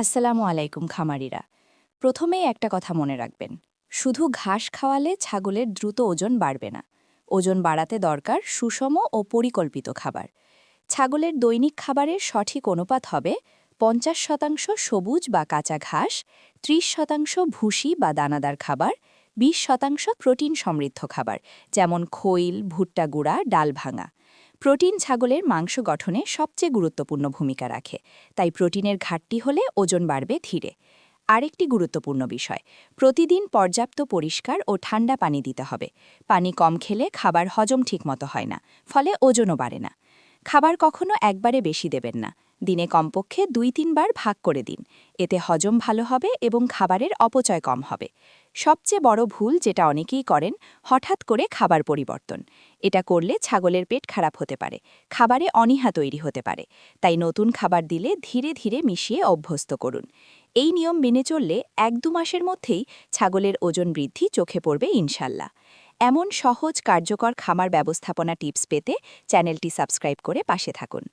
আসসালামু আলাইকুম খামারিরা। প্রথমেই একটা কথা মনে রাখবেন, শুধু ঘাস খাওয়ালে ছাগলের দ্রুত ওজন বাড়বে না। ওজন বাড়াতে দরকার সুষম ও পরিকল্পিত খাবার। ছাগলের দৈনিক খাবারের সঠিক অনুপাত হবে ৫০% সবুজ বা কাঁচা ঘাস, ৩০% ভুসি বা দানাদার খাবার, ২০% প্রোটিন সমৃদ্ধ খাবার যেমন খৈল, ভুট্টা গুঁড়া, ডাল ভাঙা। প্রোটিন ছাগলের মাংস গঠনে সবচেয়ে গুরুত্বপূর্ণ ভূমিকা রাখে, তাই প্রোটিনের ঘাটতি হলে ওজন বাড়বে ধীরে। আরেকটি গুরুত্বপূর্ণ বিষয়, প্রতিদিন পর্যাপ্ত পরিষ্কার ও ঠান্ডা পানি দিতে হবে। পানি কম খেলে খাবার হজম ঠিকমতো হয় না, ফলে ওজনও বাড়ে না। খাবার কখনো একবারে বেশি দেবেন না, দিনে কমপক্ষে ২-৩ বার ভাগ করে দিন। এতে হজম ভালো হবে এবং খাবারের অপচয় কম হবে। সবচেয়ে বড় ভুল যেটা অনেকেই করেন, হঠাৎ করে খাবার পরিবর্তন। এটা করলে ছাগলের পেট খারাপ হতে পারে, খাবারে অনীহা তৈরি হতে পারে। তাই নতুন খাবার দিলে ধীরে ধীরে মিশিয়ে অভ্যস্ত করুন। এই নিয়ম মেনে চললে ১-২ মাসের মধ্যেই ছাগলের ওজন বৃদ্ধি চোখে পড়বে ইনশাল্লাহ। এমন সহজ কার্যকর খামার ব্যবস্থাপনা টিপস পেতে চ্যানেলটি সাবস্ক্রাইব করে পাশে থাকুন।